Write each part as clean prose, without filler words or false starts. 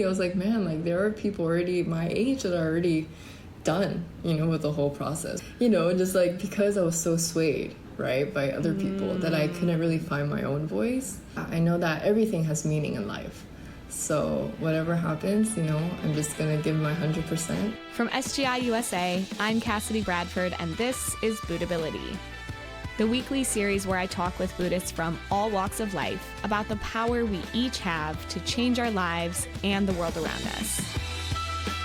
I was like, man, like there are people already my age that are already done, with the whole process. Just like because I was so swayed, right, by other people that I couldn't really find my own voice. I know that everything has meaning in life. So whatever happens, I'm just going to give my 100%. From SGI USA, I'm Cassidy Bradford, and this is Buddhability, the weekly series where I talk with Buddhists from all walks of life about the power we each have to change our lives and the world around us.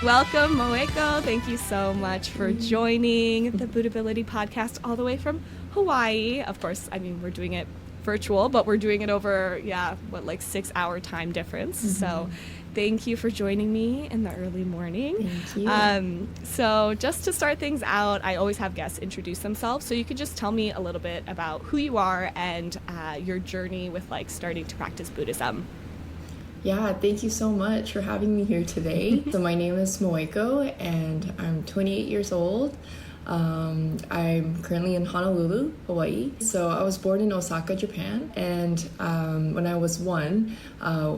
Welcome, Moeko. Thank you so much for joining the Buddhability podcast all the way from Hawaii. Of course, we're doing it virtual, but we're doing it over 6-hour time difference. So thank you for joining me in the early morning. Thank you. So just to start things out, I always have guests introduce themselves, so you could just tell me a little bit about who you are and your journey with starting to practice Buddhism. Yeah, thank you so much for having me here today. So my name is Moeko, and I'm 28 years old. I'm currently in Honolulu, Hawaii. So I was born in Osaka, Japan, and when I was 1,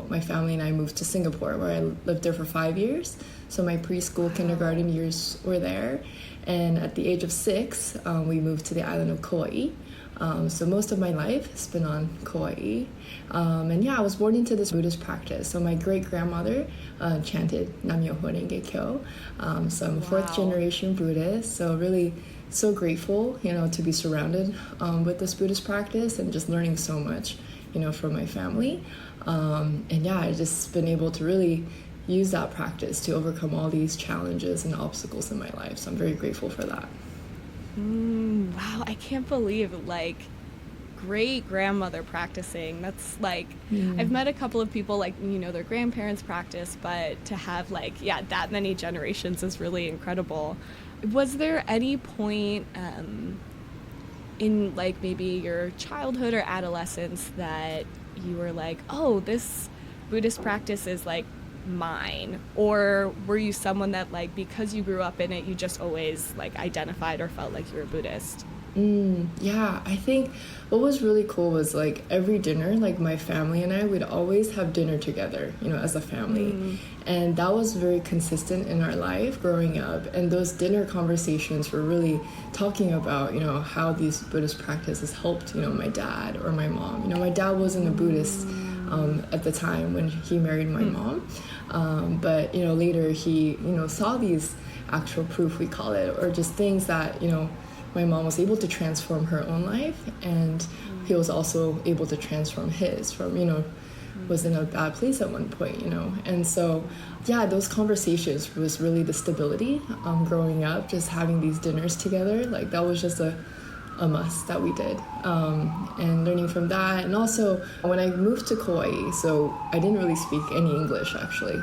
my family and I moved to Singapore, where I lived there for 5 years. So my preschool, kindergarten years were there, and at the age of 6, we moved to the island of Kauai. So most of my life has been on Kauai. I was born into this Buddhist practice. So my great-grandmother chanted Nam-myoho-renge-kyo. So I'm a 4th generation Buddhist. So really so grateful, to be surrounded with this Buddhist practice and just learning so much, from my family. I've just been able to really use that practice to overcome all these challenges and obstacles in my life. So I'm very grateful for that. Wow, I can't believe great-grandmother practicing. That's I've met a couple of people their grandparents practice, but to have that many generations is really incredible. Was there any point in maybe your childhood or adolescence that you were oh, this Buddhist practice is mine? Or were you someone that because you grew up in it, you just always identified or felt like you were a Buddhist? Yeah, I think what was really cool was every dinner, my family and I would always have dinner together, as a family. And that was very consistent in our life growing up. And those dinner conversations were really talking about, how these Buddhist practices helped, my dad or my mom. My dad wasn't a Buddhist at the time when he married my mom. But later he, saw these actual proof, we call it, or just things that, my mom was able to transform her own life, and he was also able to transform his from, was in a bad place at one point, And so, those conversations was really the stability growing up, just having these dinners together. That was just a must that we did, and learning from that. And also when I moved to Kauai, so I didn't really speak any English actually.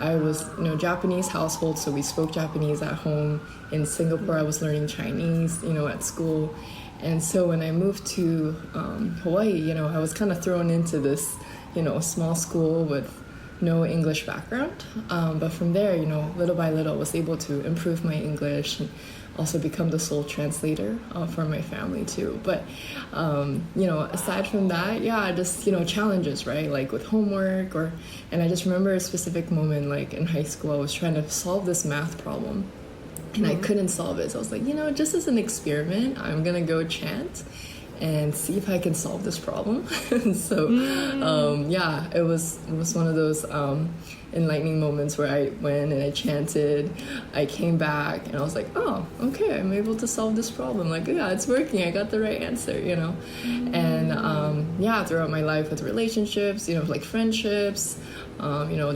I was Japanese household, so we spoke Japanese at home. In Singapore I was learning Chinese at school. And so when I moved to Hawaii, I was kind of thrown into this small school with no English background, but from there little by little I was able to improve my English and also become the sole translator for my family too. But aside from that, just challenges, right, with homework, and I just remember a specific moment in high school. I was trying to solve this math problem and I couldn't solve it, so I was like, just as an experiment, I'm gonna go chant and see if I can solve this problem. So it was one of those enlightening moments where I went and I chanted. I came back and I was like, oh, okay, I'm able to solve this problem. It's working. I got the right answer, And throughout my life with relationships, friendships,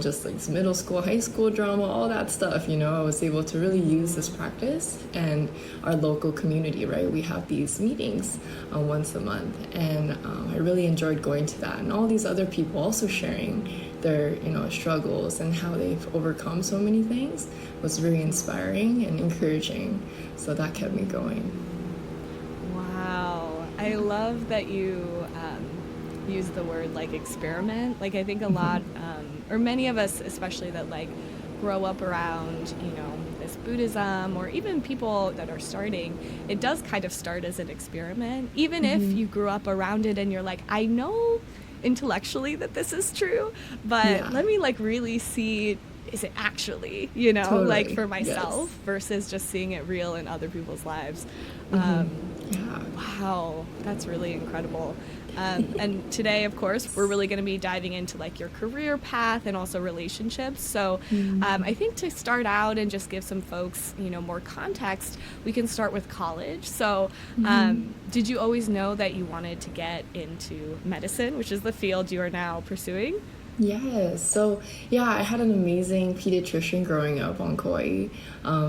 just middle school, high school drama, all that stuff, I was able to really use this practice. And our local community, right, we have these meetings once a month, and I really enjoyed going to that, and all these other people also sharing their struggles and how they've overcome so many things was very inspiring and encouraging, so that kept me going. Wow, I love that you use the word experiment. I think a lot or many of us especially that grow up around this Buddhism, or even people that are starting, it does kind of start as an experiment, even if you grew up around it and you're I know intellectually that this is true, but let me like really see, is it actually, you know, totally. like for myself versus just seeing it real in other people's lives. Wow, that's really incredible. And today, of course, we're really going to be diving into like your career path and also relationships. So I think to start out and just give some folks, you know, more context, we can start with college. So did you always know that you wanted to get into medicine, which is the field you are now pursuing? Yes. So, yeah, I had an amazing pediatrician growing up on Kauai.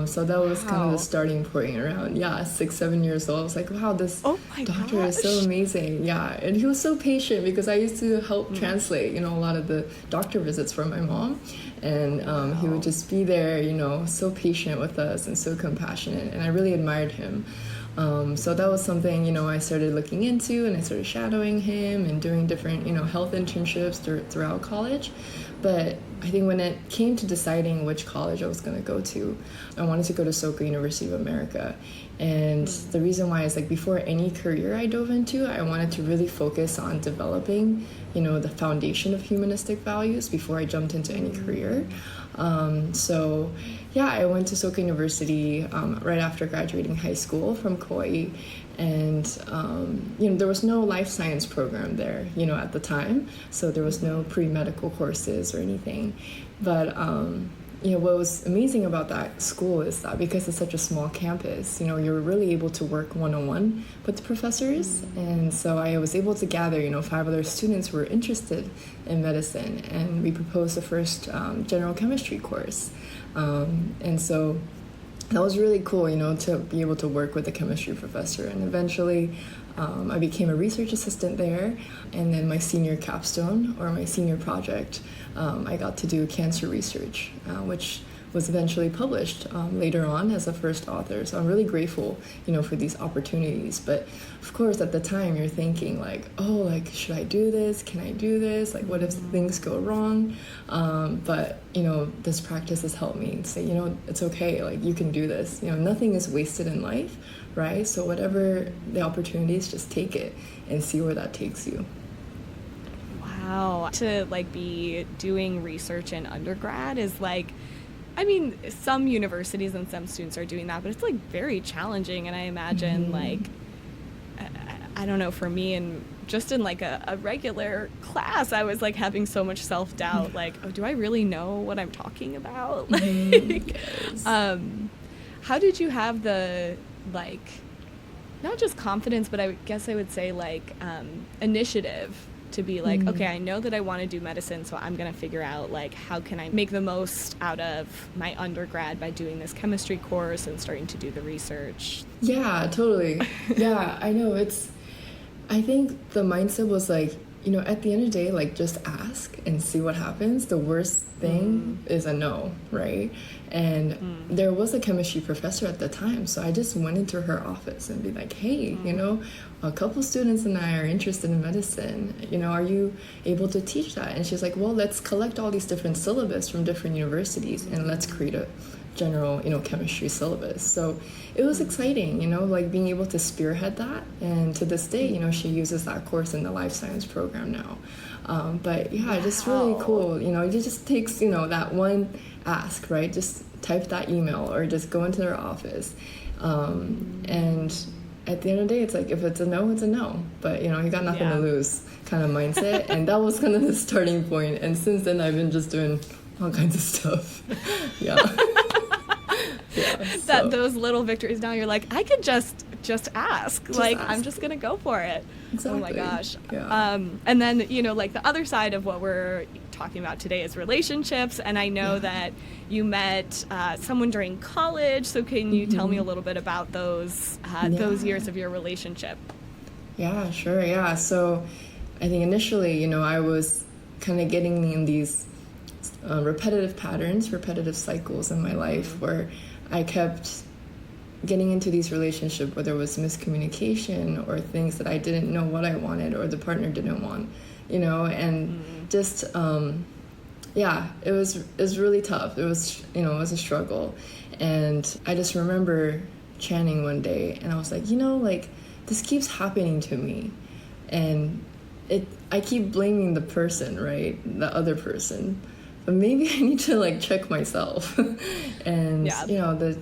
So that was kind of the starting point around, 6, 7 years old. I was like, wow, this doctor is so amazing. Yeah. And he was so patient because I used to help translate, you know, a lot of the doctor visits for my mom. And he would just be there, you know, so patient with us and so compassionate. And I really admired him. So that was something, you know, I started looking into, and I started shadowing him and doing different, you know, health internships throughout college. But I think when it came to deciding which college I was going to go to, I wanted to go to Soka University of America. And the reason why is like before any career I dove into, I wanted to really focus on developing, you know, the foundation of humanistic values before I jumped into any career. So yeah, I went to Soka University right after graduating high school from Kauai, and you know, there was no life science program there, you know, at the time, so there was no pre-medical courses or anything. But you know, what was amazing about that school is that because it's such a small campus, you know, you're really able to work one-on-one with the professors. And so I was able to gather, you know, 5 other students who were interested in medicine, and we proposed the first general chemistry course. And so that was really cool, you know, to be able to work with a chemistry professor. And eventually I became a research assistant there. And then my senior capstone, or my senior project, I got to do cancer research, which was eventually published later on as a first author. So I'm really grateful, you know, for these opportunities. But of course, at the time, you're thinking like, oh, like, should I do this? Can I do this? Like, what if things go wrong? But, you know, this practice has helped me say, you know, it's okay. Like, you can do this. You know, nothing is wasted in life, right? So whatever the opportunity is, just take it and see where that takes you. Wow. To like be doing research in undergrad is like, I mean, some universities and some students are doing that, but it's like very challenging. And I imagine like, I don't know, for me, and just in like a regular class, I was like having so much self-doubt, like, oh, do I really know what I'm talking about? Like, how did you have the, like, not just confidence, but I guess I would say like initiative to be like, okay, I know that I want to do medicine, so I'm going to figure out like how can I make the most out of my undergrad by doing this chemistry course and starting to do the research? Yeah, totally. Yeah, I know. I think the mindset was like, you know, at the end of the day, like, just ask and see what happens. The worst thing is a no, right? And there was a chemistry professor at the time, so I just went into her office and be like, hey, you know, a couple students and I are interested in medicine. You know, are you able to teach that? And she's like, well, let's collect all these different syllabus from different universities and let's create a general, you know, chemistry syllabus. So it was exciting, you know, like being able to spearhead that. And to this day, you know, she uses that course in the life science program now. But yeah, just really cool. You know, it just takes, you know, that one ask, right? Just type that email or just go into their office. And at the end of the day, it's like, if it's a no, it's a no. But, you know, you got nothing to lose kind of mindset. And that was kind of the starting point. And since then, I've been just doing all kinds of stuff. Yeah. That those little victories, now you're like, I could just ask. Like, ask. I'm just gonna go for it. Exactly. Oh my gosh. Yeah. And then, you know, like the other side of what we're talking about today is relationships, and I know that you met someone during college, so can you tell me a little bit about those years of your relationship? Yeah, sure. Yeah, so I think initially, you know, I was kind of getting in these repetitive patterns, repetitive cycles in my life where I kept getting into these relationships where there was miscommunication or things that I didn't know what I wanted or the partner didn't want, you know, and just, it was really tough. It was, you know, it was a struggle. And I just remember chanting one day and I was like, you know, like, this keeps happening to me. And I keep blaming the person, right? The other person. But maybe I need to like check myself and, you know,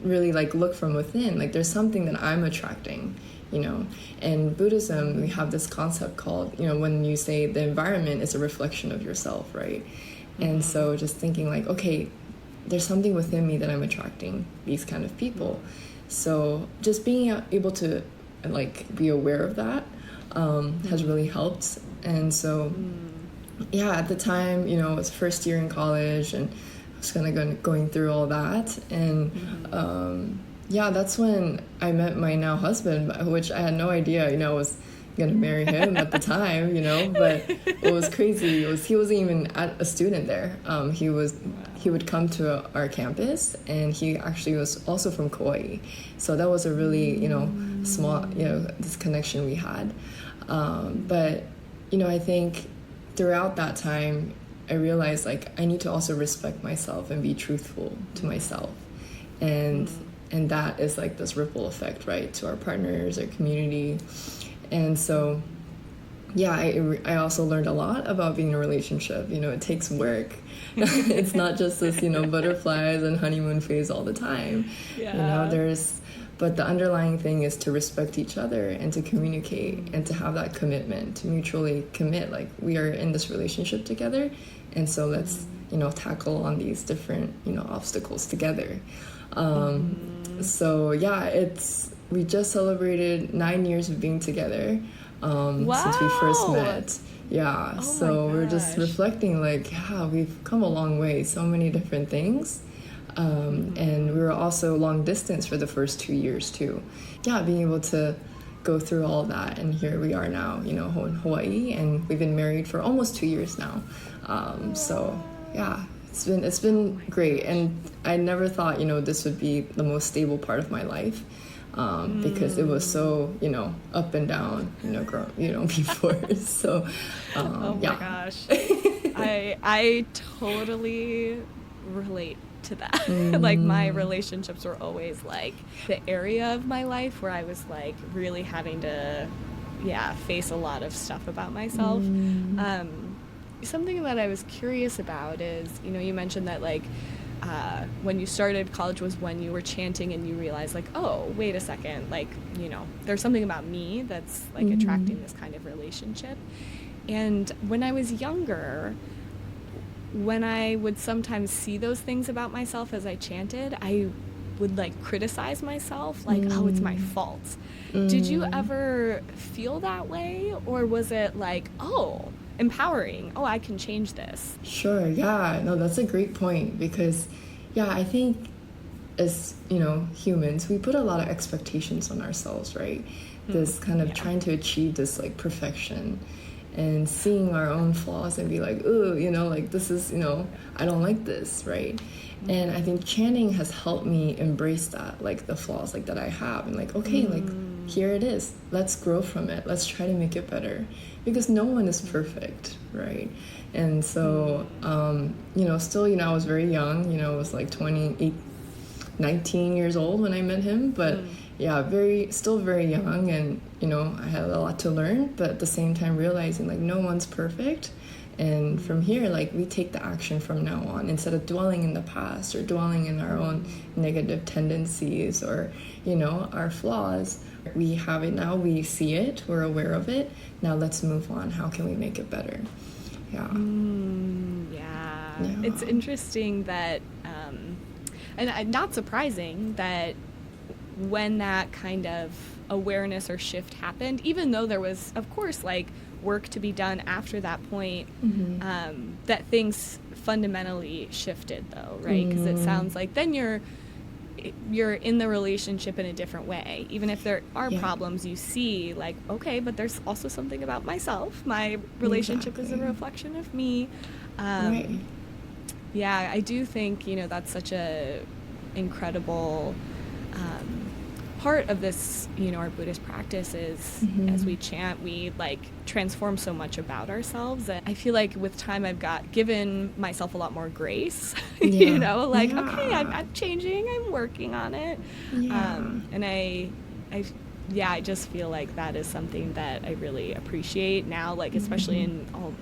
really like look from within. Like there's something that I'm attracting, you know. In Buddhism, we have this concept called, you know, when you say the environment is a reflection of yourself, right? And so just thinking like, okay, there's something within me that I'm attracting these kind of people. So just being able to like be aware of that has really helped. And so yeah, at the time, you know, it was first year in college and I was kind of going through all that. And yeah, that's when I met my now husband, which I had no idea, you know, I was going to marry him at the time, you know. But what was crazy was he wasn't even a student there. He would come to our campus, and he actually was also from Kauai. So that was a really, you know, small, you know, this connection we had. But, you know, I think throughout that time, I realized like I need to also respect myself and be truthful to myself. And that is like this ripple effect, right, to our partners, our community. And so, yeah, I also learned a lot about being in a relationship. You know, it takes work. It's not just this, you know, butterflies and honeymoon phase all the time. Yeah. You know, but the underlying thing is to respect each other and to communicate and to have that commitment, to mutually commit, like we are in this relationship together. And so let's, you know, tackle on these different, you know, obstacles together. So yeah, we just celebrated 9 years of being together since we first met. Yeah, so we're just reflecting like, yeah, we've come a long way, so many different things. And we were also long distance for the first 2 years too. Yeah, being able to go through all that, and here we are now, you know, in Hawaii, and we've been married for almost 2 years now. So yeah, it's been great, and I never thought, you know, this would be the most stable part of my life. Because it was so, you know, up and down, you know, before. So, oh my gosh, I totally relate to that. Like my relationships were always like the area of my life where I was like really having to, face a lot of stuff about myself. Something that I was curious about is, you know, you mentioned that like. When you started college was when you were chanting and you realized like, oh, wait a second, like, you know, there's something about me that's like attracting this kind of relationship. And when I was younger, when I would sometimes see those things about myself as I chanted, I would like criticize myself like, oh, it's my fault. Did you ever feel that way, or was it like, oh, empowering, oh, I can change this? Sure, yeah, no, that's a great point, because yeah, I think as, you know, humans, we put a lot of expectations on ourselves, right? This kind of trying to achieve this like perfection, and seeing our own flaws and be like, ooh, you know, like this is, you know, I don't like this, right? And I think chanting has helped me embrace that, like the flaws like that I have, and like, okay, like here it is, let's grow from it, let's try to make it better, because no one is perfect, right? And so you know, still, you know, I was very young, you know, I was like 19 years old when I met him, but yeah, still very young, and you know, I had a lot to learn, but at the same time realizing like no one's perfect. And from here, like, we take the action from now on, instead of dwelling in the past or dwelling in our own negative tendencies or, you know, our flaws. We have it now, we see it, we're aware of it. Now let's move on. How can we make it better? Yeah. Yeah. It's interesting that, and not surprising that when that kind of awareness or shift happened, even though there was, of course, like, work to be done after that point, that things fundamentally shifted though, right? Because it sounds like then you're in the relationship in a different way. Even if there are problems, you see like, okay, but there's also something about myself. My relationship is a reflection of me. Right. Yeah, I do think, you know, that's such a incredible part of this, you know, our Buddhist practice is as we chant, we like transform so much about ourselves. And I feel like with time I've given myself a lot more grace, you know, like, okay, I'm changing, I'm working on it. And I yeah, I just feel like that is something that I really appreciate now, like especially in all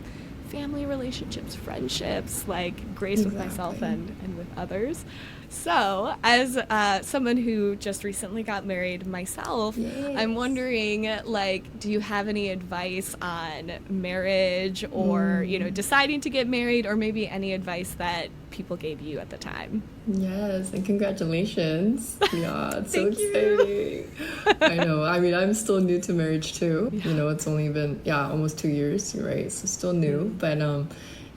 family relationships, friendships, like grace with myself and with others. So as someone who just recently got married myself, I'm wondering, like, do you have any advice on marriage or, you know, deciding to get married, or maybe any advice that people gave you at the time? Yes, and congratulations. Yeah, it's so exciting. I know. I mean, I'm still new to marriage too. Yeah. You know, it's only been, almost 2 years, right? So still new. But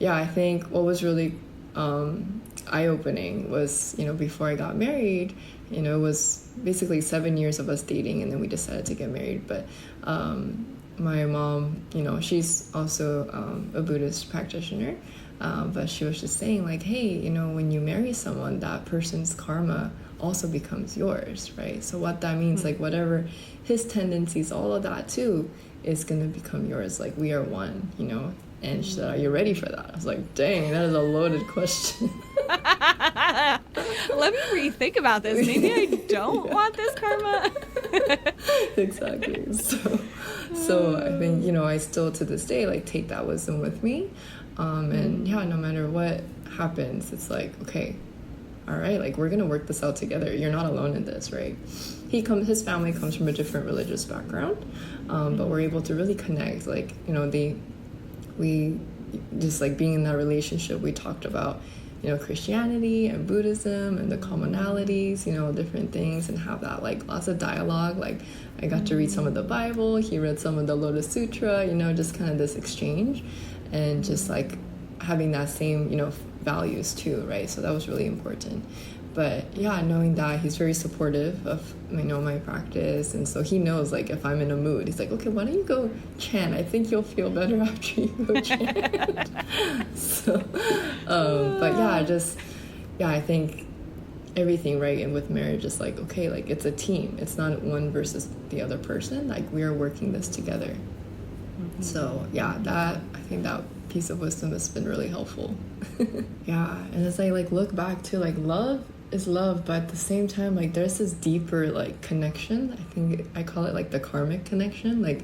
I think what was really eye-opening was, you know, before I got married, you know, it was basically 7 years of us dating, and then we decided to get married. But my mom, you know, she's also a Buddhist practitioner. But she was just saying, like, hey, you know, when you marry someone, that person's karma also becomes yours, right? So what that means, like, whatever his tendencies, all of that too, is going to become yours. Like, we are one, you know? And she said, are you ready for that? I was like, dang, that is a loaded question. Let me rethink about this. Maybe I don't want this karma. Exactly. So I think, you know, I still to this day, like, take that wisdom with me. And no matter what happens, it's like, okay, all right, like, we're gonna work this out together. You're not alone in this, right? His family comes from a different religious background, but we're able to really connect. Like, you know, we just, like, being in that relationship, we talked about, you know, Christianity and Buddhism and the commonalities, you know, different things, and have that, like, lots of dialogue. Like, I got to read some of the Bible, he read some of the Lotus Sutra, you know, just kind of this exchange, and just, like, having that same, you know, values too, right? So that was really important. But yeah, knowing that he's very supportive of, you know, my practice, and so he knows, like, if I'm in a mood, he's like, okay, why don't you go chant? I think you'll feel better after you go chant. So, but I think everything, right, and with marriage is like, okay, like, it's a team. It's not one versus the other person. Like, we are working this together. So yeah, I think that piece of wisdom has been really helpful. Yeah, and as I, like, look back to, like, love is love, but at the same time, like, there's this deeper, like, connection. I think I call it, like, the karmic connection. Like,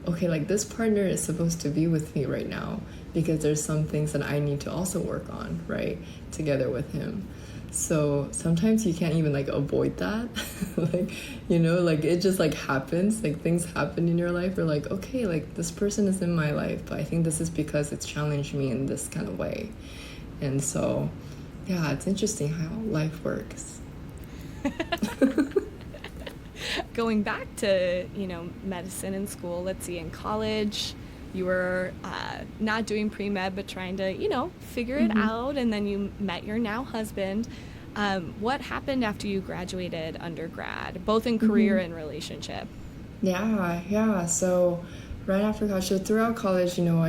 okay, like, this partner is supposed to be with me right now because there's some things that I need to also work on, right, together with him. So sometimes you can't even, like, avoid that. Like, you know, like, it just, like, happens. Like, things happen in your life. You're like, okay, like, this person is in my life, but I think this is because it's challenged me in this kind of way. And so, yeah, it's interesting how life works. Going back to, you know, medicine in school, let's see, in college, you were not doing pre-med, but trying to, you know, figure it out, and then you met your now husband. What happened after you graduated undergrad, both in career and relationship? Yeah. So right after college, so throughout college, you know,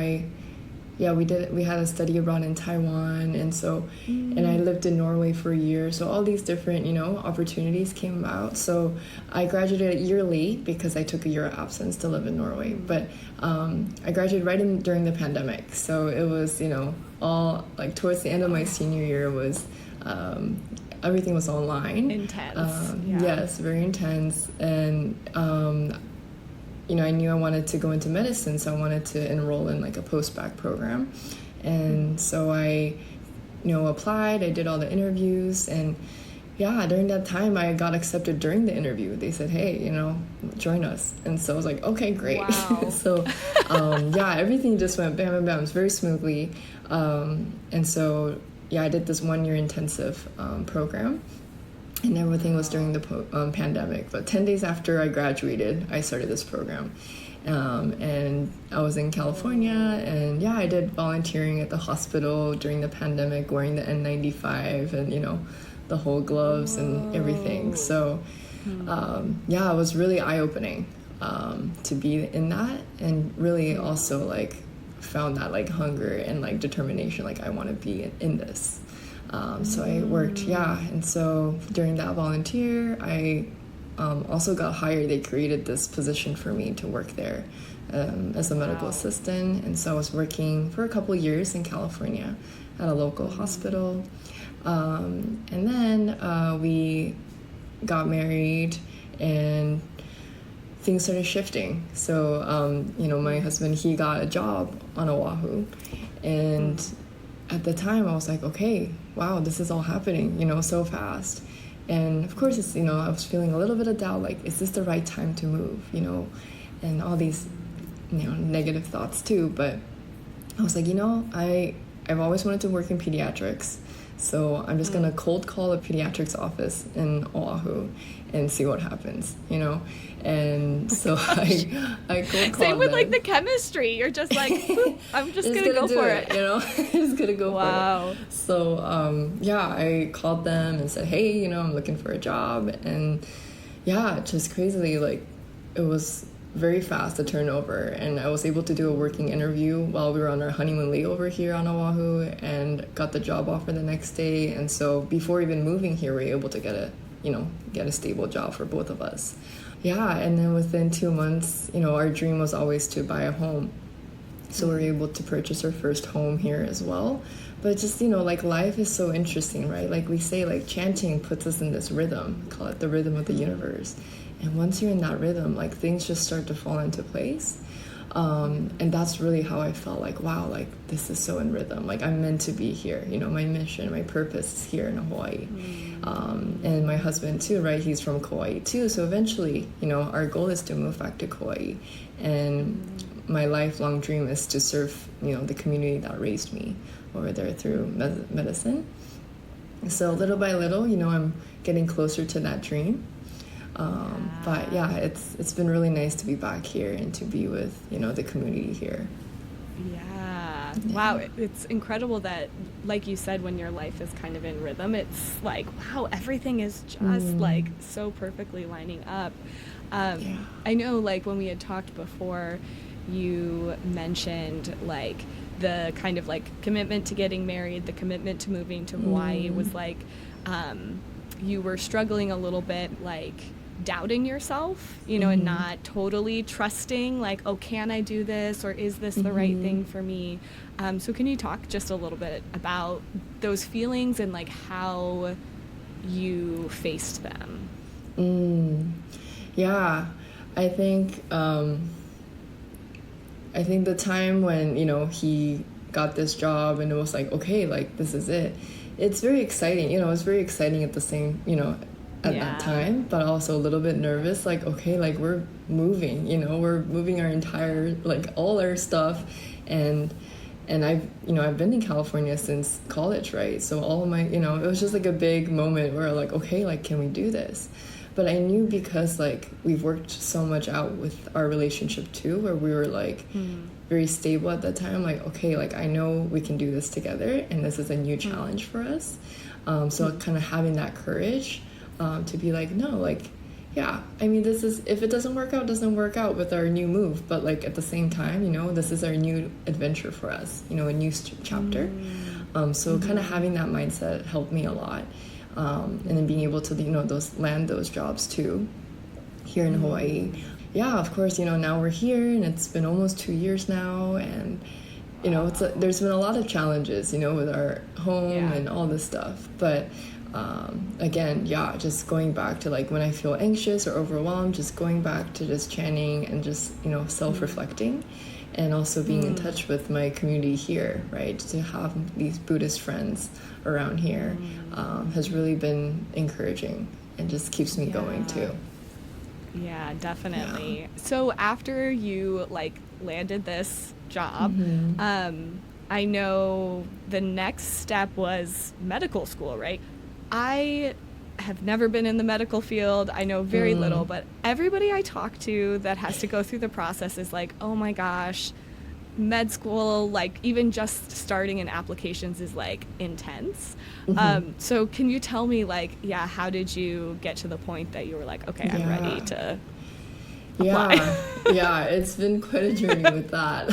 we had a study abroad in Taiwan, and so and I lived in Norway for a year, so all these different, you know, opportunities came about. So I graduated a year late because I took a year of absence to live in Norway, but I graduated during the pandemic, so it was, you know, all, like, towards the end of my senior year was everything was online. Intense. Yes, very intense. And you know, I knew I wanted to go into medicine, so I wanted to enroll in, like, a post-bac program. And so I, you know, applied, I did all the interviews, and yeah, during that time I got accepted during the interview. They said, hey, you know, join us. And so I was like, okay, great. Wow. So everything just went bam, bam, bam. It was very smoothly. And so, yeah, I did this 1 year intensive program. And everything was during the pandemic. But 10 days after I graduated, I started this program. And I was in California, and yeah, I did volunteering at the hospital during the pandemic, wearing the N95 and, you know, the whole gloves and everything. So, it was really eye-opening to be in that, and really also, like, found that, like, hunger and, like, determination, like, I want to be in this. So I worked, and so during that volunteer, I also got hired. They created this position for me to work there as a medical assistant, and so I was working for a couple years in California at a local hospital, and then we got married, and things started shifting. So, you know, my husband, he got a job on Oahu. And at the time, I was like, okay, wow, this is all happening, you know, so fast. And of course, it's, you know, I was feeling a little bit of doubt, like, is this the right time to move, you know, and all these, you know, negative thoughts too. But I was like, you know, I've always wanted to work in pediatrics. So I'm just going to cold call a pediatrics office in Oahu and see what happens, you know? And so I cold called Same with them. like the chemistry. You're just like, boop, I'm just going to go for it. You know, just going to go for it. So, yeah, I called them and said, hey, you know, I'm looking for a job. And yeah, just crazily, like, it was very fast to turn over, and I was able to do a working interview while we were on our honeymoon layover here on Oahu, and got the job offer the next day. And so before even moving here, we were able to get a stable job for both of us. Yeah, and then within 2 months, you know, our dream was always to buy a home. So we were able to purchase our first home here as well. But just, you know, like, life is so interesting, right? Like we say, like, chanting puts us in this rhythm, call it the rhythm of the universe. And once you're in that rhythm, like, things just start to fall into place. And that's really how I felt, like, wow, like, this is so in rhythm. Like, I'm meant to be here. You know, my mission, my purpose is here in Hawaii. And my husband too, right? He's from Kauai too. So eventually, you know, our goal is to move back to Kauai. And my lifelong dream is to serve, you know, the community that raised me over there through medicine. So little by little, you know, I'm getting closer to that dream. But yeah, it's been really nice to be back here and to be with, you know, the community here. Yeah. Wow. It's incredible that, like you said, when your life is kind of in rhythm, it's like, wow, everything is just like so perfectly lining up. I know, like, when we had talked before, you mentioned, like, the kind of, like, commitment to getting married, the commitment to moving to Hawaii was like, you were struggling a little bit, like, doubting yourself, you know, and not totally trusting, like, oh, can I do this, or is this the right thing for me? So can you talk just a little bit about those feelings and, like, how you faced them? Yeah, I think the time when, you know, he got this job and it was like, okay, like, this is it. It's very exciting, you know, it's very exciting at the same, you know, at that time, but also a little bit nervous, like, okay, like, we're moving, you know, we're moving our entire, like, all our stuff. And I've been in California since college, right? So all of my, you know, it was just like a big moment where, like, okay, like, can we do this? But I knew, because, like, we've worked so much out with our relationship too, where we were, like, very stable at that time, like, okay, like, I know we can do this together, and this is a new challenge for us. So kind of having that courage to be like, no, like, yeah, I mean, this is, if it doesn't work out, doesn't work out with our new move, but, like, at the same time, you know, this is our new adventure for us, you know, a new chapter. So kind of having that mindset helped me a lot. And then being able to, you know, land those jobs too here in Hawaii. Yeah, of course, you know, now we're here, and it's been almost 2 years now, and, you know, there's been a lot of challenges, you know, with our home and all this stuff. But again, yeah, just going back to, like, when I feel anxious or overwhelmed, just going back to just chanting and just, you know, self-reflecting, and also being in touch with my community here, right? To have these Buddhist friends around here has really been encouraging, and just keeps me going too. Yeah, definitely. Yeah. So after you, like, landed this job, I know the next step was medical school, right? I have never been in the medical field. I know very little, but everybody I talk to that has to go through the process is like, oh my gosh, med school, like, even just starting in applications is, like, intense. So can you tell me, like, how did you get to the point that you were like, okay, I'm ready to apply? Yeah, it's been quite a journey with that.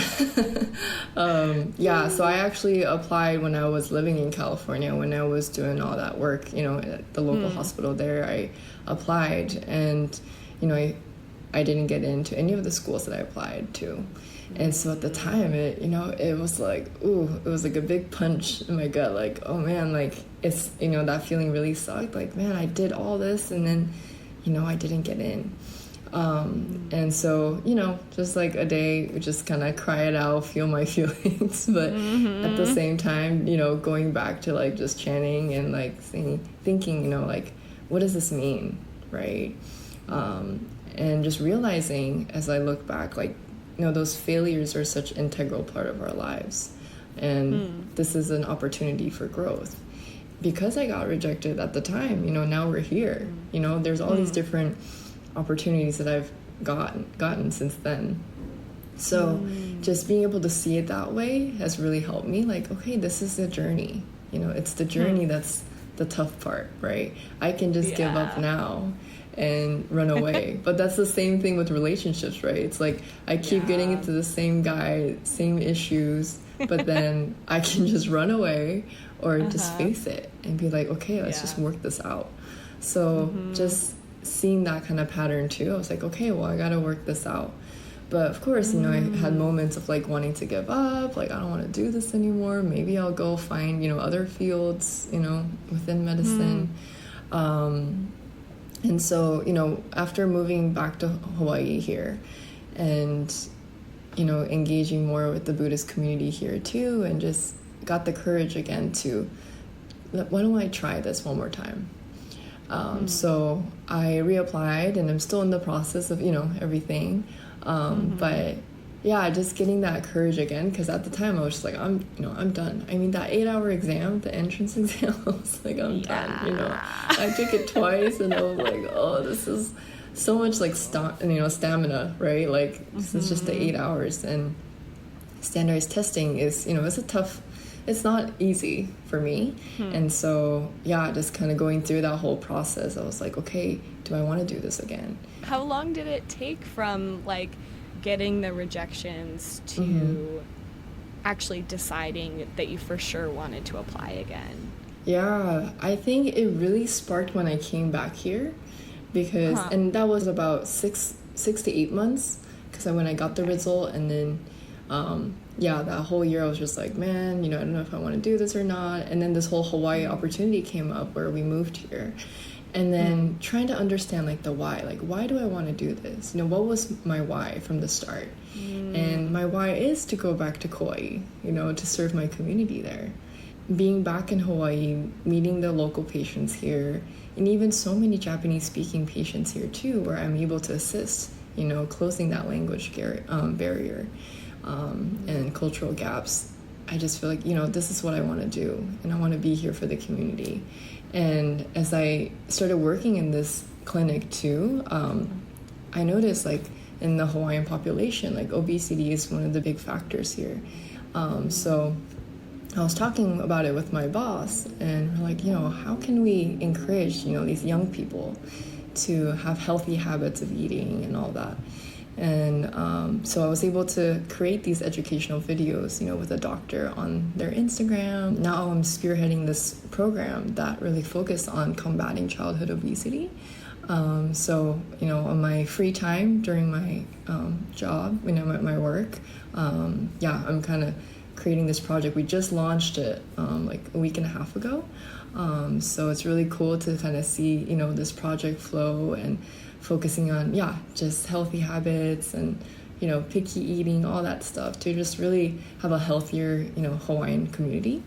So I actually applied when I was living in California, when I was doing all that work, you know, at the local hospital there. I applied, and, you know, I didn't get into any of the schools that I applied to. And so at the time, it was like, it was like a big punch in my gut, like, oh man, like, it's, you know, that feeling really sucked, like, man, I did all this, and then, you know, I didn't get in. And so, just like a day, just kind of cry it out, feel my feelings, but at the same time, going back to like just chanting and like thinking, like, what does this mean, right? And just realizing as I look back, like, those failures are such an integral part of our lives. And this is an opportunity for growth. Because I got rejected at the time, now we're here. There's all these different opportunities that I've gotten since then. So just being able to see it that way has really helped me. Like, okay, this is the journey. It's the journey that's the tough part, right? I can just give up now and run away. But that's the same thing with relationships, right? It's like I keep getting into the same guy, same issues, but then I can just run away or just face it and be like, okay, let's just work this out. So just seeing that kind of pattern too, I was like, okay, well, I gotta work this out. But of course, I had moments of like wanting to give up, like I don't want to do this anymore. Maybe I'll go find, other fields, within medicine. And so, after moving back to Hawaii here and, engaging more with the Buddhist community here too, and just got the courage again to, why don't I try this one more time? So I reapplied and I'm still in the process of, everything. But yeah, just getting that courage again, because at the time I was just like, I'm done. I mean, that 8-hour exam, the entrance exam, I was like, I'm done, I took it twice and I was like, oh, this is so much like, stamina, right? Like, this is just the 8 hours, and standardized testing is, it's not easy for me. And so, yeah, just kind of going through that whole process, I was like, okay, do I want to do this again? How long did it take from, like, getting the rejections to actually deciding that you for sure wanted to apply again? Yeah, I think it really sparked when I came back here, because, and that was about 6 to 8 months, because when I got the result, and then, that whole year I was just like, man, I don't know if I want to do this or not. And then this whole Hawaii opportunity came up where we moved here. And then trying to understand, like, the why. Like, why do I want to do this? What was my why from the start? And my why is to go back to Kauai, to serve my community there. Being back in Hawaii, meeting the local patients here, and even so many Japanese-speaking patients here, too, where I'm able to assist, closing that language barrier and cultural gaps. I just feel like, this is what I want to do, and I want to be here for the community. And as I started working in this clinic too, I noticed, like, in the Hawaiian population, like, obesity is one of the big factors here. So I was talking about it with my boss, and we're like, how can we encourage, these young people to have healthy habits of eating and all that? And so I was able to create these educational videos, with a doctor on their Instagram. Now I'm spearheading this program that really focused on combating childhood obesity. So, on my free time during my job, my work, I'm kind of creating this project. We just launched it like a week and a half ago. So it's really cool to kind of see, this project flow and focusing on, just healthy habits and, picky eating, all that stuff, to just really have a healthier, Hawaiian community,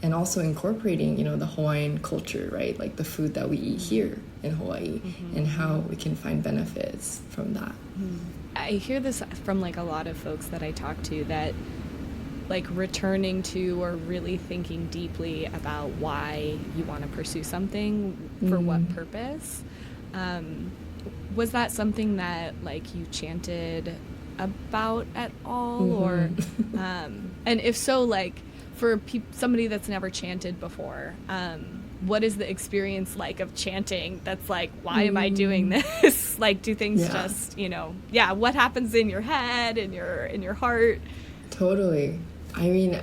and also incorporating, the Hawaiian culture, right? Like the food that we eat here in Hawaii, and how we can find benefits from that. I hear this from, like, a lot of folks that I talk to, that, like, returning to or really thinking deeply about why you want to pursue something, for what purpose. Was that something that, like, you chanted about at all? Or and if so, like, for somebody that's never chanted before, what is the experience like of chanting that's like, why am I doing this? Like, do things just, what happens in your head and in your heart? Totally. I mean,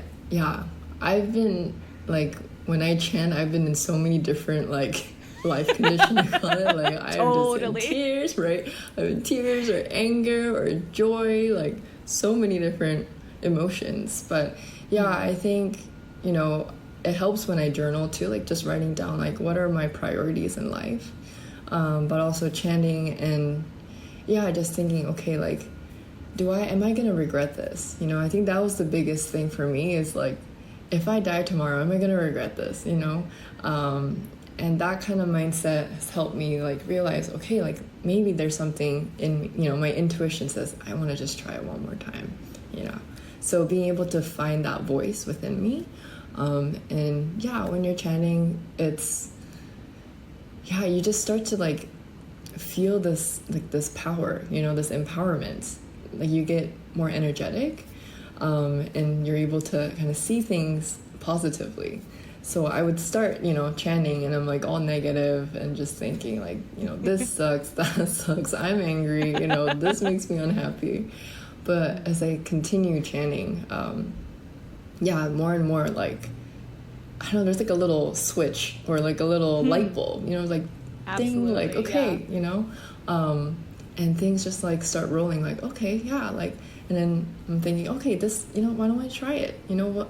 I've been, like, when I chant, I've been in so many different, like, life conditions, I call it. Like, I'm just in tears, right? I'm in tears, or anger, or joy, like, so many different emotions. But I think, it helps when I journal too, like, just writing down, like, what are my priorities in life, but also chanting and yeah, just thinking, okay, like, am I gonna regret this? You know, I think that was the biggest thing for me, is like, if I die tomorrow, am I gonna regret this? You know, and that kind of mindset has helped me like realize, okay, like maybe there's something in me, you know, my intuition says I want to just try it one more time, you know. So being able to find that voice within me, and yeah, when you're chanting, it's, yeah, you just start to like feel this, like this power, you know, this empowerment. Like you get more energetic, and you're able to kind of see things positively. So I would start, you know, chanting, and I'm like all negative and just thinking like, you know, this sucks, that sucks, I'm angry, you know, this makes me unhappy. But as I continue chanting, yeah, more and more, like, I don't know, there's like a little switch or like a little light bulb, you know, like, ding, like, okay, yeah. You know, and things just like start rolling, like, okay, yeah, like, and then I'm thinking, okay, this, you know, why don't I try it? You know what?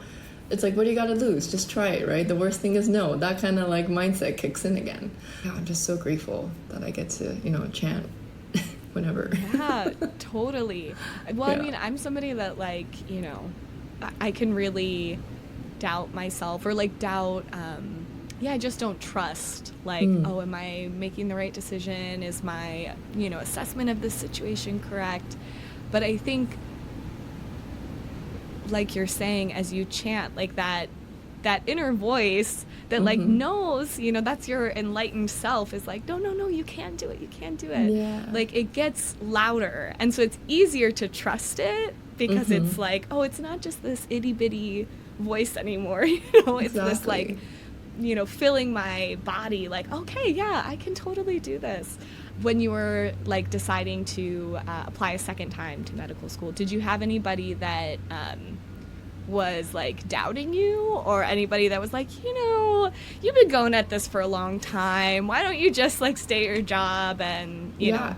It's like, what do you got to lose? Just try it, right? The worst thing is no. That kind of like mindset kicks in again. Yeah, I'm just so grateful that I get to, you know, chant whenever. Yeah, totally. Well, yeah. I mean, I'm somebody that like, you know, I can really doubt myself or like doubt, yeah, I just don't trust, like, oh, am I making the right decision? Is my, you know, assessment of this situation correct? But I think, like you're saying, as you chant, like that inner voice that like knows, you know, that's your enlightened self, is like, no, you can't do it, yeah. Like it gets louder, and so it's easier to trust it because it's like, oh, it's not just this itty bitty voice anymore, you know, it's this like, you know, filling my body, like, okay, yeah, I can totally do this. When you were like deciding to apply a second time to medical school, did you have anybody that was like doubting you, or anybody that was like, you know, you've been going at this for a long time, why don't you just like stay at your job and, you know?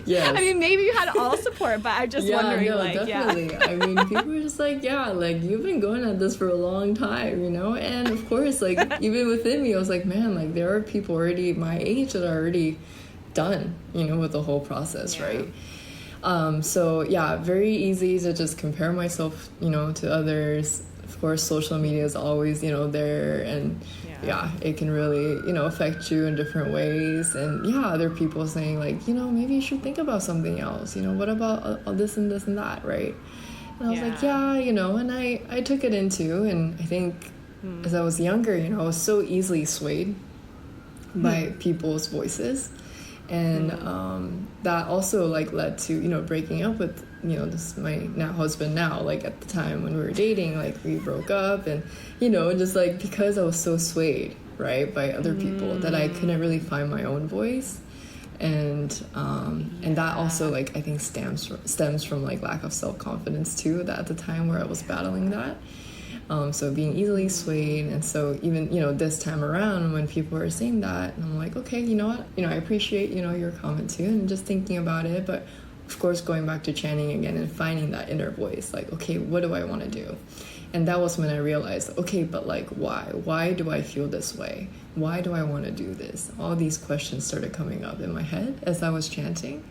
Yes. I mean, maybe you had all support, but I'm just wondering, no, like, definitely. Yeah. I mean, people were just like, yeah, like, you've been going at this for a long time, you know? And of course, like, even within me, I was like, man, like, there are people already my age that are already done, you know, with the whole process, right? So, yeah, very easy to just compare myself, you know, to others. Of course, social media is always, you know, there, and yeah, it can really, you know, affect you in different ways. And yeah, other people saying like, you know, maybe you should think about something else, you know, what about this and this and that, right? And I was like, yeah, you know, and I took it into, and I think as I was younger, you know, I was so easily swayed by people's voices. And that also like led to, you know, breaking up with, you know, this my now husband now. Like at the time when we were dating, like we broke up, and, you know, just like because I was so swayed, right, by other people, that I couldn't really find my own voice. And that also, like, I think stems from like lack of self-confidence too, that at the time where I was battling that. So being easily swayed. And so even, you know, this time around when people are saying that, and I'm like, okay, you know what, you know, I appreciate, you know, your comment too, and just thinking about it. But of course, going back to chanting again and finding that inner voice, like, okay, what do I want to do? And that was when I realized, okay, but like, why do I feel this way? Why do I want to do this? All these questions started coming up in my head as I was chanting.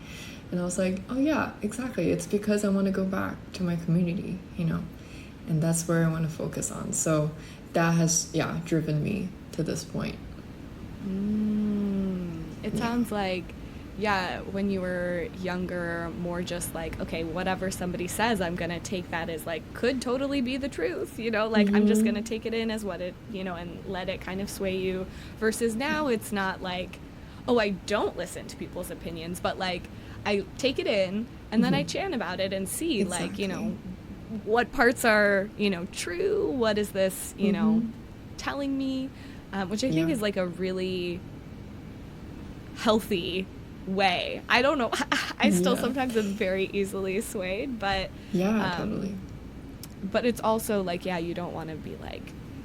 And I was like, oh yeah, exactly. It's because I want to go back to my community, you know, and that's where I want to focus on. So that has, driven me to this point. It sounds like, when you were younger, more just like, okay, whatever somebody says, I'm going to take that as like, could totally be the truth, you know, like I'm just going to take it in as what it, you know, and let it kind of sway you, versus now it's not like, oh, I don't listen to people's opinions, but like I take it in and then I chant about it and see like, you know, what parts are, you know, true, what is this, you know, telling me, which I think is like a really healthy way. I don't know. I still sometimes am very easily swayed, but totally. But it's also like, you don't want to be like,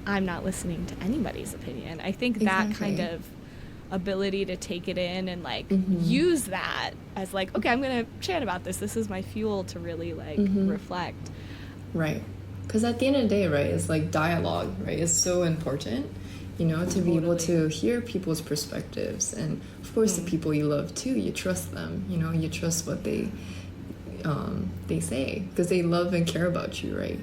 I'm not listening to anybody's opinion. I think that kind of ability to take it in and like use that as like, okay, I'm going to chant about this. This is my fuel to really like reflect. Right. Because at the end of the day, right, it's like dialogue, right, is so important. you know, to be able to hear people's perspectives. And of course, the people you love too, you trust them, you know, you trust what they say, because they love and care about you, right?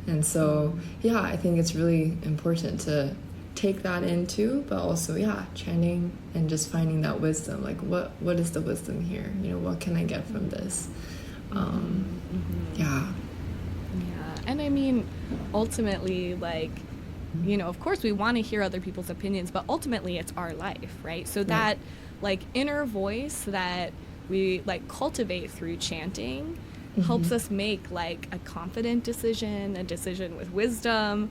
And so, yeah, I think it's really important to take that into, but also, yeah, chanting and just finding that wisdom. Like, what is the wisdom here? You know, what can I get from this? Yeah. And I mean, ultimately, like, you know, of course we want to hear other people's opinions, but ultimately it's our life, right? So that like inner voice that we like cultivate through chanting helps us make like a confident decision, a decision with wisdom.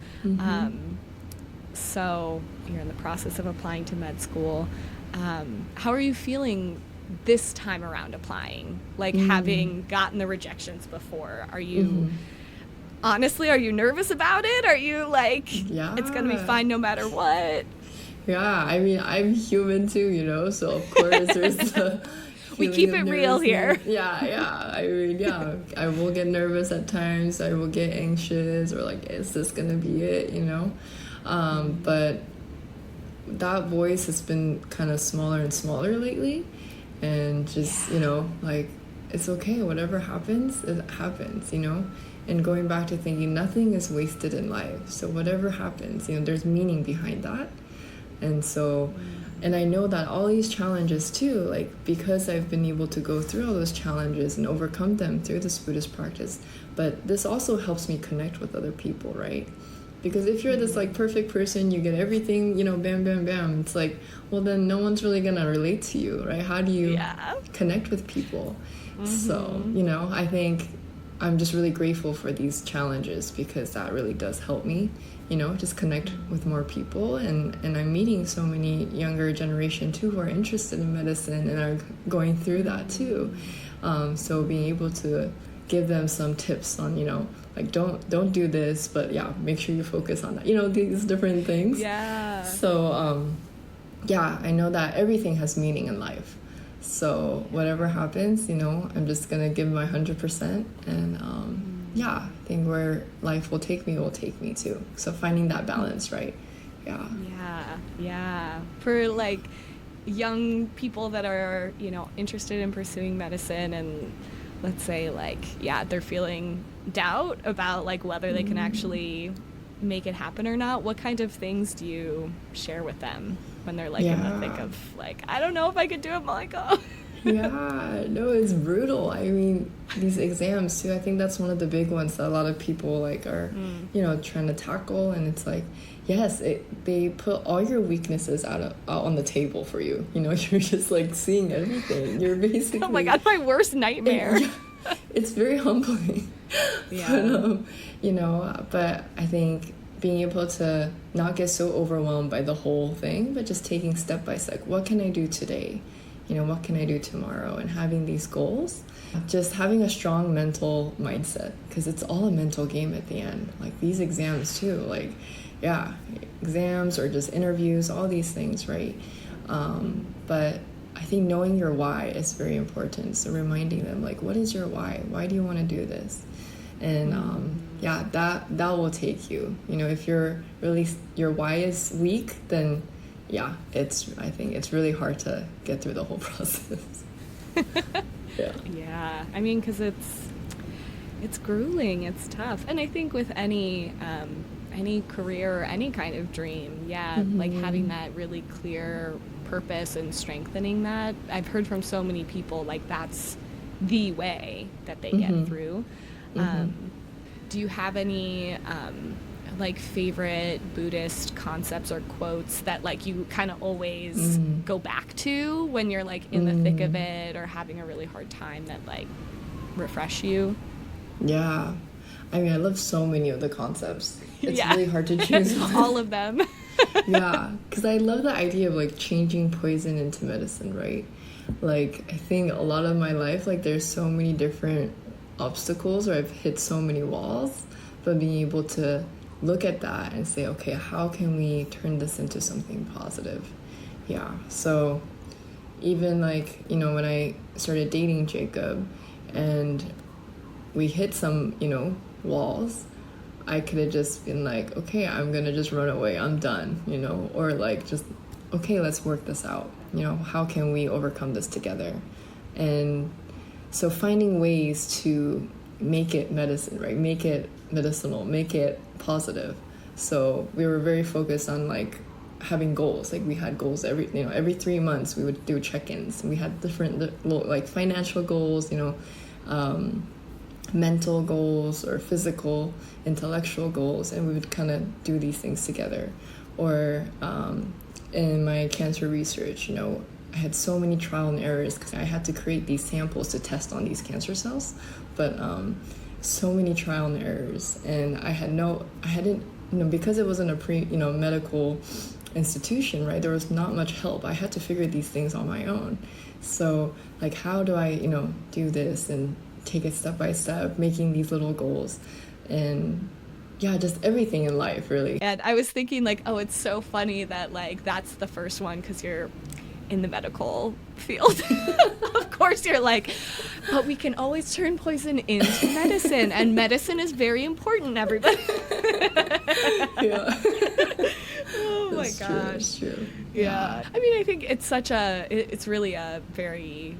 So you're in the process of applying to med school. How are you feeling this time around applying? Like having gotten the rejections before, are you honestly, are you nervous about it? Are you like, it's going to be fine no matter what? Yeah, I mean, I'm human too, you know, so of course there's the we keep it real here. Yeah. I mean, I will get nervous at times. I will get anxious or like, is this going to be it, you know? But that voice has been kind of smaller and smaller lately. And just, you know, like, it's okay. Whatever happens, it happens, you know? And going back to thinking nothing is wasted in life. So whatever happens, you know, there's meaning behind that. And so, and I know that all these challenges too, like, because I've been able to go through all those challenges and overcome them through this Buddhist practice, but this also helps me connect with other people, right? Because if you're this like perfect person, you get everything, you know, bam, bam, bam, it's like, well, then no one's really gonna relate to you, right? How do you connect with people? So, you know, I think I'm just really grateful for these challenges, because that really does help me, you know, just connect with more people. And I'm meeting so many younger generation too who are interested in medicine and are going through that too. So being able to give them some tips on, you know, like don't do this, but yeah, make sure you focus on that, you know, these different things. So I know that everything has meaning in life. So whatever happens, you know, I'm just gonna give my 100%, and I think where life will take me too. So finding that balance, right? For like young people that are, you know, interested in pursuing medicine, and let's say like they're feeling doubt about like whether they can actually make it happen or not, what kind of things do you share with them when they're like in the thick of like, I don't know if I could do it, Moeko? No, it's brutal. I mean, these exams too, I think that's one of the big ones that a lot of people like are you know, trying to tackle. And it's like, yes, they put all your weaknesses out on the table for you, you know. You're just like seeing everything. You're basically, oh my god, my worst nightmare. It's very humbling. But, you know, but I think being able to not get so overwhelmed by the whole thing, but just taking step by step, what can I do today? You know, what can I do tomorrow? And having these goals, just having a strong mental mindset, because it's all a mental game at the end. Like these exams too, like, exams or just interviews, all these things, right? But I think knowing your why is very important. So reminding them, like, what is your why? Why do you want to do this? And that will take you. You know, if your why is weak, then I think it's really hard to get through the whole process. I mean, because it's grueling, it's tough, and I think with any career or any kind of dream, like having that really clear purpose and strengthening that. I've heard from so many people like that's the way that they get through. Do you have any like favorite Buddhist concepts or quotes that like you kind of always go back to when you're like in the thick of it or having a really hard time that like refresh you? I mean, I love so many of the concepts. It's really hard to choose one. All of them. Because I love the idea of like changing poison into medicine, right? Like I think a lot of my life, like there's so many different obstacles or I've hit so many walls, but being able to look at that and say, okay, how can we turn this into something positive? So even like, you know, when I started dating Jacob and we hit some, you know, walls, I could have just been like, okay, I'm gonna just run away, I'm done, you know, or like just, okay, let's work this out, you know, how can we overcome this together? And so finding ways to make it medicine, right? Make it medicinal, make it positive. So we were very focused on like having goals. Like we had goals every 3 months we would do check-ins. We had different like financial goals, you know, mental goals or physical, intellectual goals, and we would kind of do these things together. Or in my cancer research, you know, I had so many trial and errors because I had to create these samples to test on these cancer cells, but so many trial and errors, and I hadn't, you know, because it wasn't a medical institution, right? There was not much help. I had to figure these things on my own. So like, how do I, you know, do this and take it step by step, making these little goals, and yeah, just everything in life, really. And I was thinking like, oh, it's so funny that like that's the first one because you're in the medical field. Of course you're like, but we can always turn poison into medicine, and medicine is very important, everybody. Yeah. Oh my gosh. True, it's true. Yeah. I mean, I think it's really a very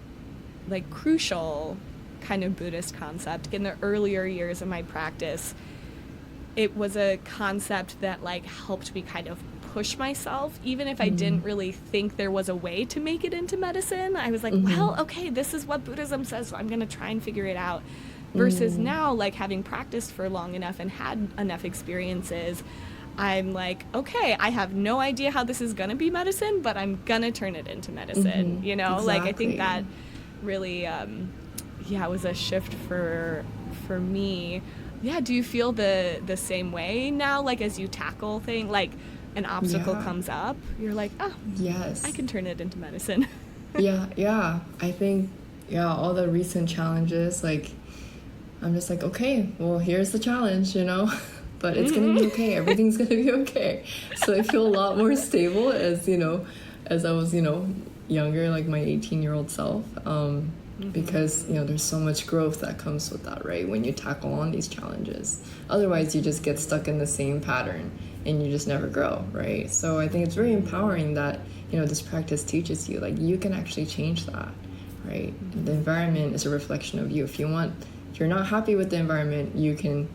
like crucial kind of Buddhist concept. In the earlier years of my practice, it was a concept that like helped me kind of push myself, even if I didn't really think there was a way to make it into medicine. I was like, well, okay, this is what Buddhism says, so I'm going to try and figure it out. Versus now, like having practiced for long enough and had enough experiences, I'm like, okay, I have no idea how this is going to be medicine, but I'm going to turn it into medicine, you know? Exactly. Like, I think that really, it was a shift for me. Yeah, do you feel the same way now, like as you tackle things, like an obstacle comes up, you're like, oh, yes, I can turn it into medicine. yeah. I think, all the recent challenges, like, I'm just like, okay, well, here's the challenge, you know, but it's going to be okay. Everything's going to be okay. So I feel a lot more stable as, you know, as I was, you know, younger, like my 18-year-old self, because, you know, there's so much growth that comes with that, right? When you tackle on these challenges. Otherwise, you just get stuck in the same pattern and you just never grow, right? So I think it's very empowering that, you know, this practice teaches you, like, you can actually change that, right? The environment is a reflection of you. If you're not happy with the environment, you can,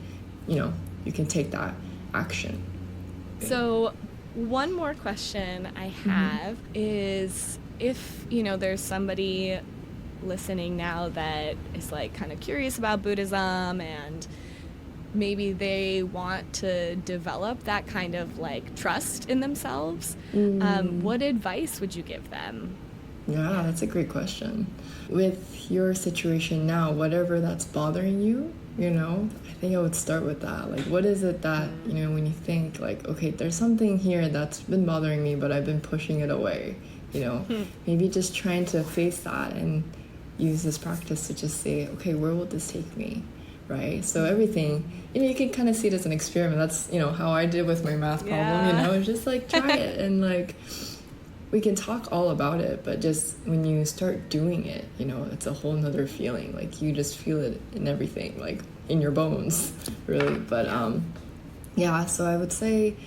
you know, you can take that action. So one more question I have is, if, you know, there's somebody listening now that is like kind of curious about Buddhism and maybe they want to develop that kind of like trust in themselves, what advice would you give them? Yeah, that's a great question. With your situation now, whatever that's bothering you, you know, I think I would start with that. Like, what is it that, you know, when you think like, okay, there's something here that's been bothering me, but I've been pushing it away, you know, maybe just trying to face that and use this practice to just say, okay, where will this take me? Right? So everything, you know, you can kind of see it as an experiment. That's, you know, how I did with my math problem, you know, just like try it. And like, we can talk all about it, but just when you start doing it, you know, it's a whole nother feeling. Like, you just feel it in everything, like in your bones, really. But so I would say,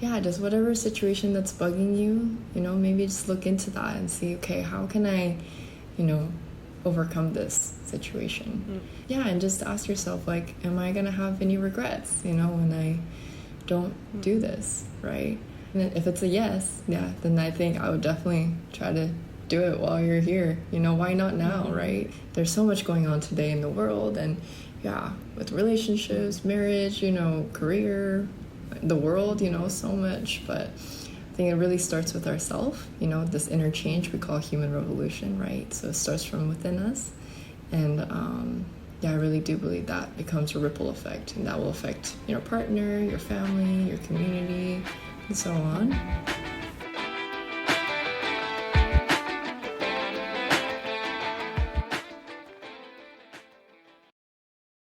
just whatever situation that's bugging you, you know, maybe just look into that and see, okay, how can I, you know, overcome this situation? And just ask yourself, like, am I gonna have any regrets, you know, when I don't do this, right? And if it's a yes, then I think I would definitely try to do it while you're here. You know, why not now, right? There's so much going on today in the world, and with relationships, marriage, you know, career, the world, you know, so much. But I think it really starts with ourselves, you know, this inner change we call human revolution, right? So it starts from within us. And I really do believe that becomes a ripple effect, and that will affect your partner, your family, your community, and so on.